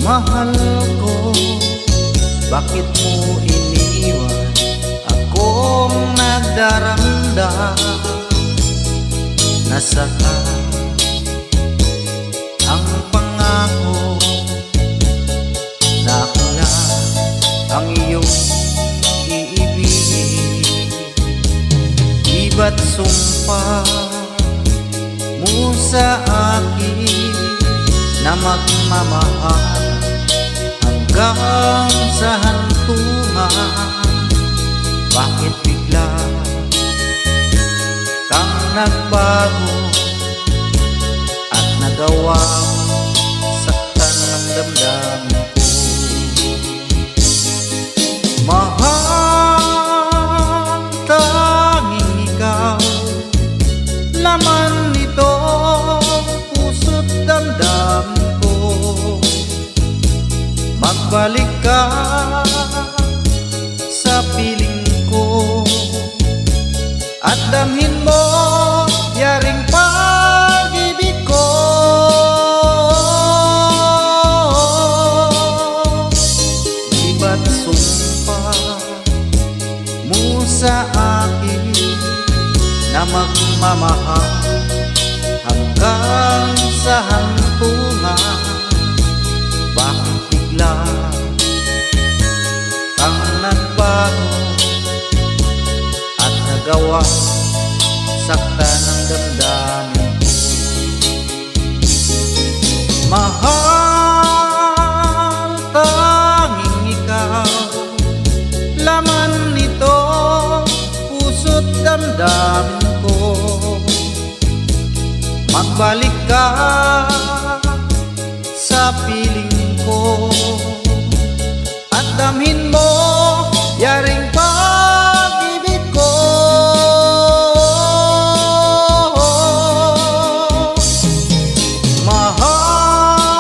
Mahal ko, bakit mo iniwan akong nagdaramdam? Nasaan ang pangako na ako lang ang iyong iibigin? Iba't sumpa mo sa akin na magmamahal hanggang sa hantungan. Bakit bigla kang nagbago at nagawang saktan ng damdamin ko? Mahal, tanging ikaw laman nito puso't damdamin ko. Magbalik ka sa piling ko at damhin mo yaring pag-ibig ko. Iba't sumpa mo sa akin na magmamahal hanggang sa hantungan. Bakit bigla kang nagbago at nagawa sakta ng damdamin ko? Mahal, tanging ikaw laman nito puso't damdamin ko. Magbalik ka sa piling ko at damhin mo yaring pag-ibig ko. Mahal,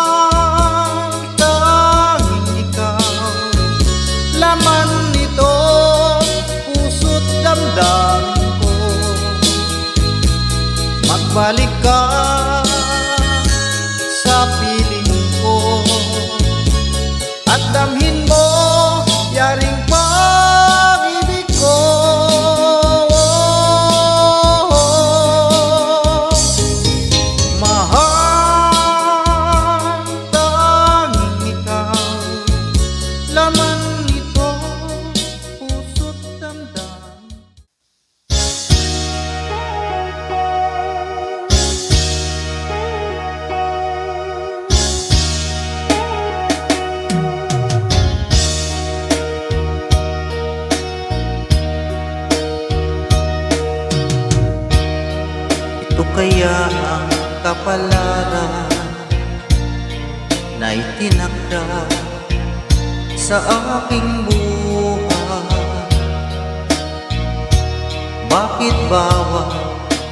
tanging ikaw laman nito puso't damdamin ko. Magbalik ka sa piling ko at damhin mo yaring pag-ibig ko. Mahal, tanging ikaw laman nito puso't damdamin. Ito kaya ang kapalaran na itinakda sa aking buhay? Bakit bawat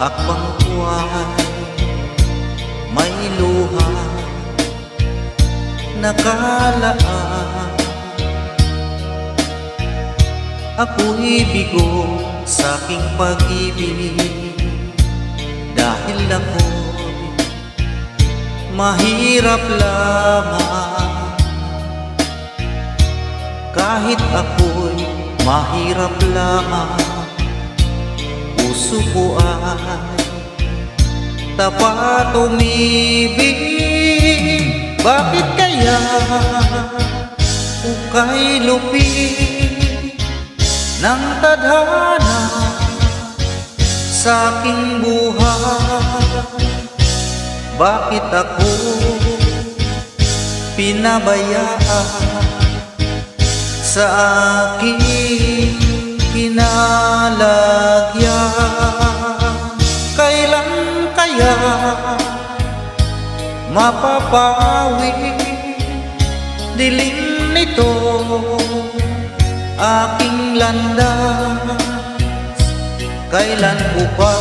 akbang ko ay may luha nakalaan? Ako'y bigo sa aking pag-ibig dahil ako'y mahirap lamang. Kahit ako'y mahirap lamang, puso ko ay tapat umibig. Bakit kaya ukay lupit ng tadhana sa aking buhay? Bakit ako pinabayaan sa aking kinalagyan? Kailan kaya mapapawi dilim nito aking landas? Kailan ko pa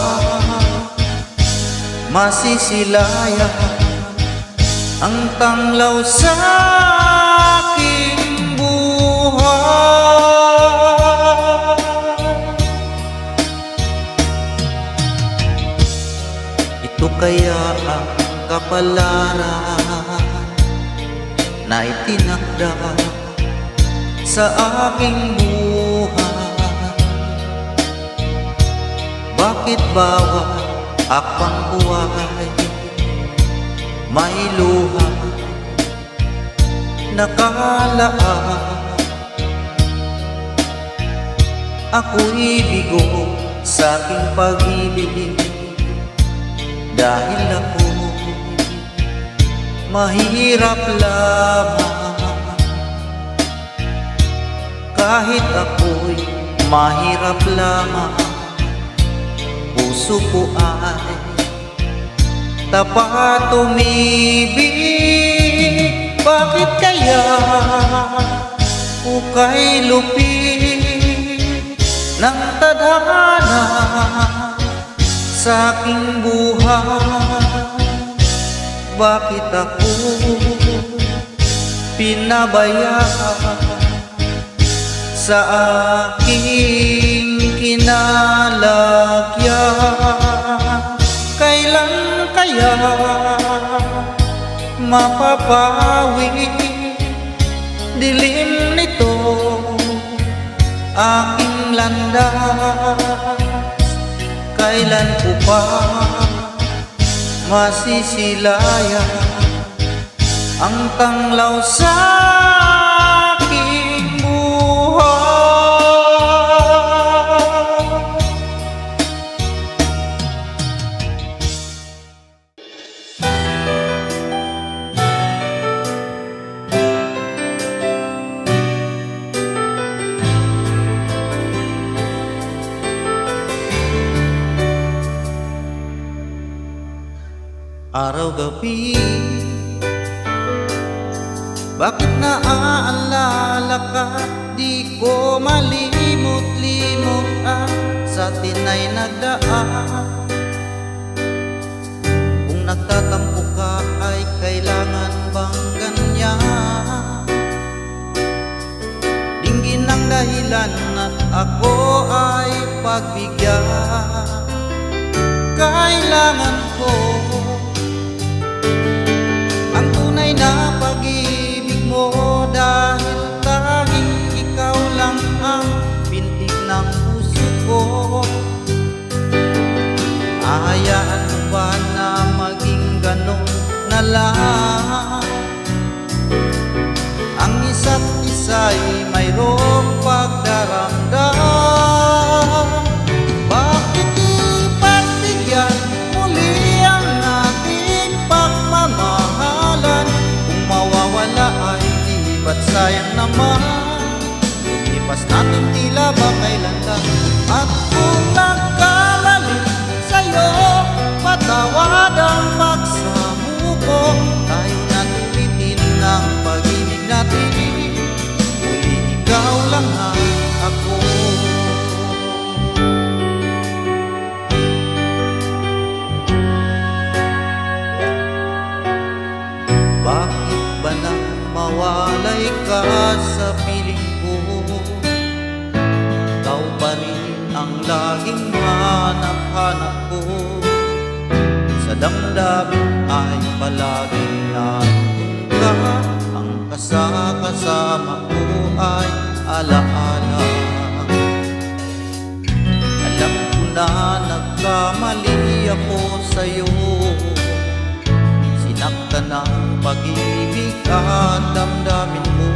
masisilayan ang tanglaw sa aking buhay? Ito kaya ang kapalaran na itinakda sa aking buhay. Bakit bawat akbang buhay may luha nakalaan? Ako'y bigo sa aking pag-ibig dahil ako mahirap lamang. Kahit ako'y mahirap lamang, puso ko ay tapat umibig. Bakit kaya ukay lupit ng tadhana sa aking buhay? Bakit ako pinabayaan sa aking kinalagyan? Kailan kaya mapapawi dilim nito aking landas? Kailan ko pa masisilayan ang tanglaw sa aking buhay? Araw-gabi, bakit naaalala ka? Di ko malimot-limot ang sa atin ay nagdaan. Kung nagtatampo ka ay kailangan bang ganyan? Dinggin ang dahilan at ako ay pagbigyan. Kailangan ko ang tunay na pag-ibig mo, dahil tanging ikaw lang ang bintig ng puso ko. Ahayaan mo ba na maging ganon na lang? Ang isa't isa'y mayroong pagdaramdam. Bakit ipagbigyan muli ang ating pagmamahalan? Kung mawawala ay di ba't sayang naman? Lumipas natin tila ba kailan lang? At kung nagkamali sa'yo, patawad ang pagsamuko. Tayo na tulitin ng pag-ibig natin, muli ikaw lang ang ako. Bakit ba nang mawalay ka sa piling ko? Ikaw pa rin ang laging hanap-hanap ko. Sa damdamin ay palaging nandun ka. Ang kasama ko ay alaala. Alam ko na nagkamali ako sa'yo. Sinaktan ang pag-ibig at damdamin mo.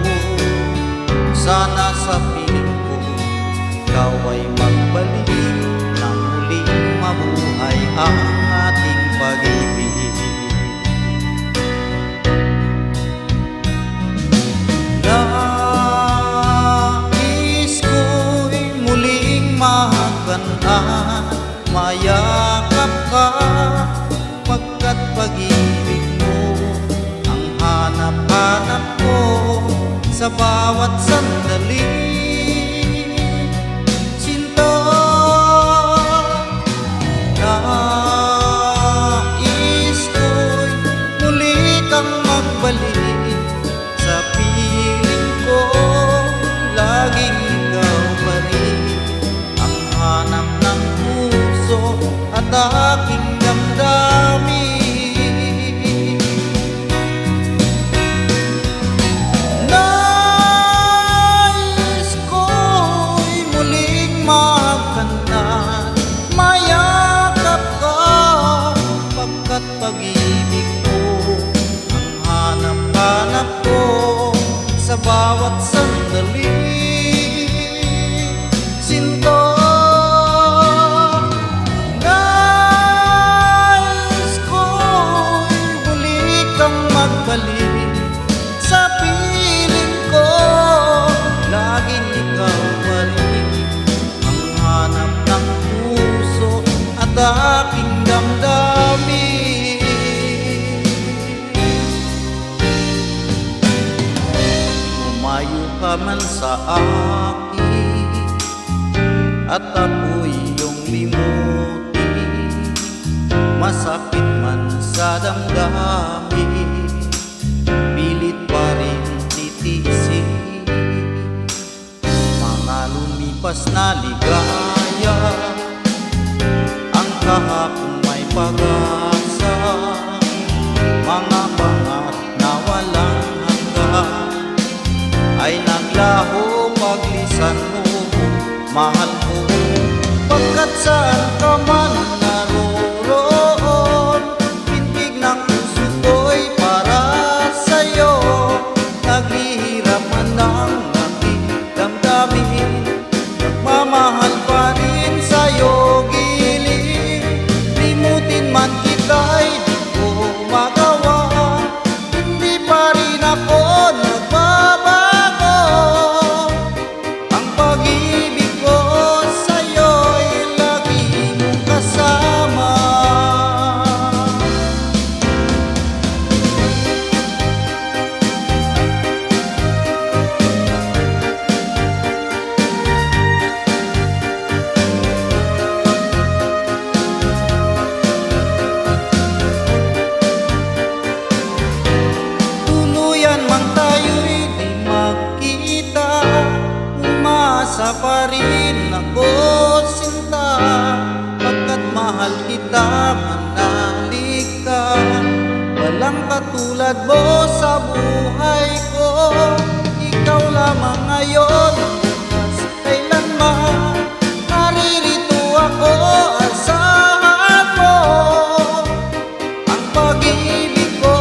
Sana sa piling ko ikaw ay magbalik nang muling mabuhay ang ating pag-ibig. Nais ko'y muling mahaganaan, mayakap ka, pagkat pag-ibig mo ang hanap-hanap ko sa bawat sandali. Sinta, nais ko'y muli kang magbalik sa piling ko. Laging ikaw pa rin ang hanap ng puso at aking damdamin. bawat sandali. Sinto, nais ko'y muli kang magbalik sa piling ko. Laging ikaw pa rin ang hanap ng puso at aking damdamin. Lumayo ka man sa akin at ako'y iyong limuti, masakit man sa damdamin, pilit pa rin titiisin. Mga lumipas na ligaya, ang kahapon may pag-asa, mga pangarap na walang hanggan ay naglaho paglisan mo, mahal ko. Pagkat saan ka man naroroon, pintig ng puso ko'y para sa'yo. Naghihirap man ang aking damdamin, nagmamahal pa rin sa'yo giliw. Limutin man kita'y di ko magawa, hindi pa rin ako nagbabago. Ang pag-ibig ko sa'yo'y lagi mong kasama. Tuluyan man tayo'y di magkita, umasa pa rin ako sinta. Pagkat mahal kita, manalik ka, walang katulad mo sa buhay ko. Ikaw lamang ngayon, bukas kailanman, naririto ako, asahan mo. Ang pag-ibig ko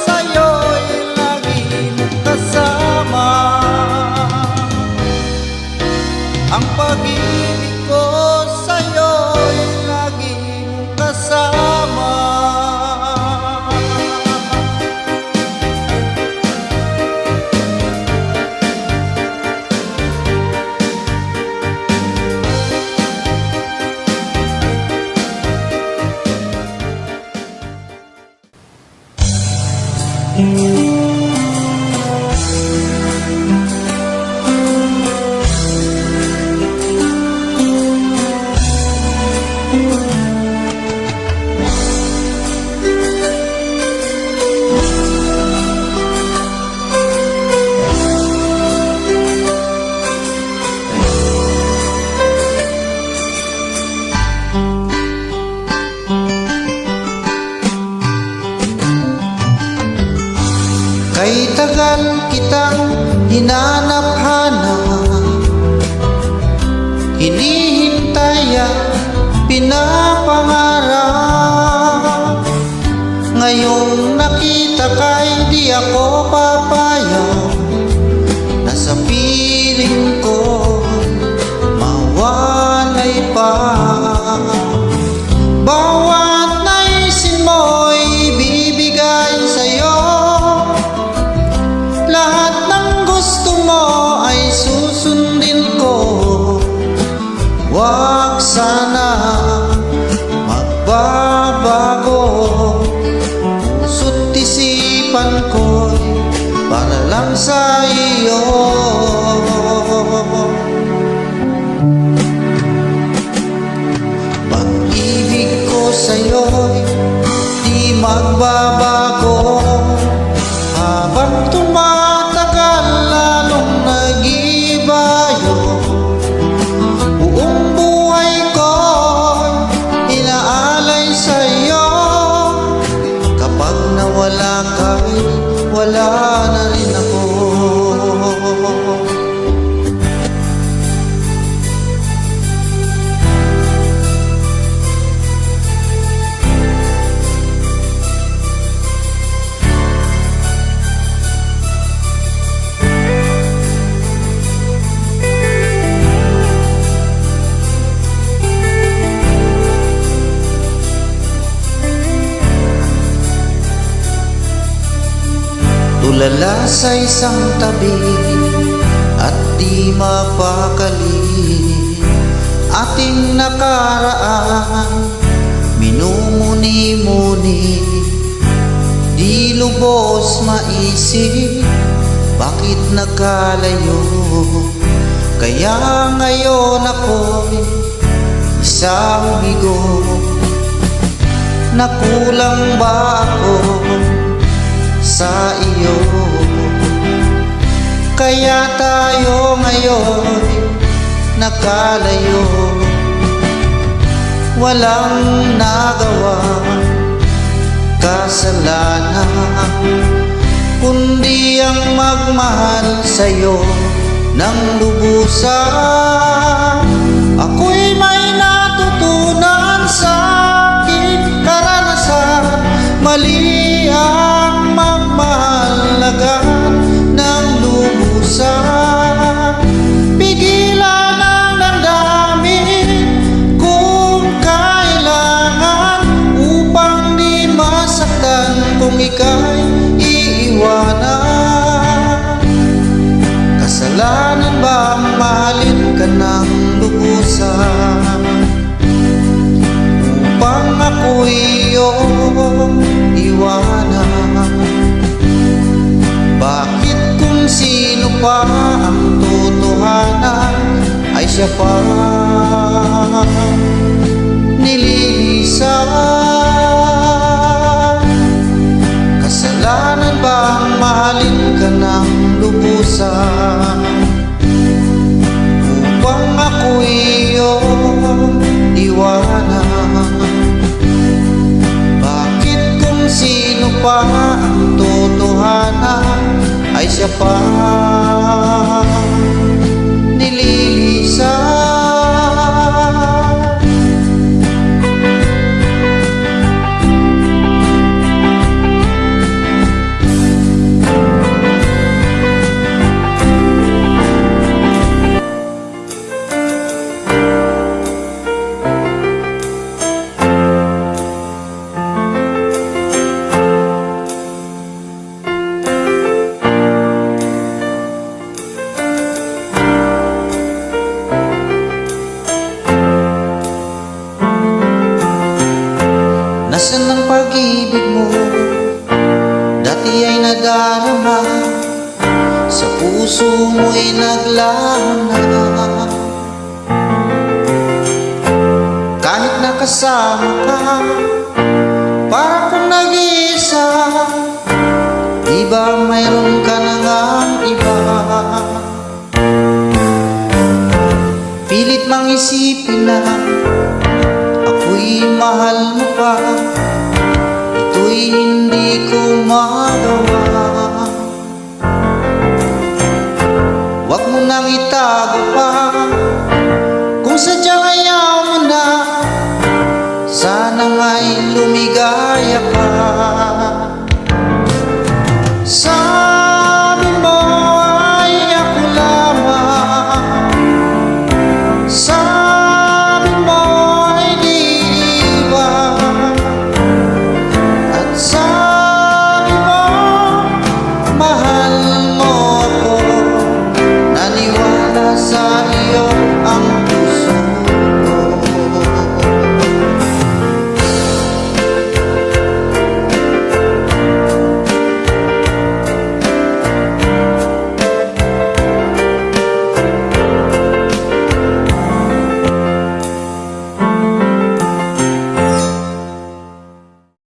sa'yo'y lagi mong kasama. Ang pag-ibig ko sa'yo'y lagi mong kasama. Kay tagal kitang hinanap-hanap, hinihintay at pinapangarap. Ngayong nakita ka'y di ako papayag, na sa piling ko mawalay pa. Bawat naisin mo'y bibigay sa'yo, lahat ng gusto mo ay susundin ko. Huwag sana magbabago, puso't isipan ko'y para lang sa iyo. Pag-ibig ko sa'yo'y di magbabago, habang tumatagal lalong nag-ibayo. Buong buhay ko inaalay sa'yo, kapag nawala ka'y wala na rin ako. Tulala sa isang tabi at di mapakali. Ating nakaraan minumuni-muni, di lubos maisip bakit nagkalayo. Kaya ngayon ako'y isang bigo. Nakulang ba ako sa iyo? Kaya tayo ngayon nagkalayo. Walang nagawa kasalanan, kundi ang magmahal sa'yo ng lubusan. Ako'y may natutunan sa aking karanasan. Mali ang magmahal agad ng lubusan. Pigilan ang damdamin kung kailangan, upang di masaktan kung ika'y iiwanan. Kasalanan bang mahalin ka ng lubusan, upang ako'y iyong iwanan? Bakit kung sino pa ang totohanan ay siya pa nililisan? Kasalanan bang mahalin ka ng lubusan, upang ako'y iyong iwanan? Bakit kung sino pa ang totohanan ay siya pa nililisan? Nasaan ang pag-ibig mo? Dati ay nadarama, sa puso mo'y naglaho na. Kahit nakasama ka, para kung nag-iisa, di ba mayroon ka na ngang iba? Pilit mang isipin na ako'y mahal mo pa, ito'y hindi ko magawa. Huwag mo nang itago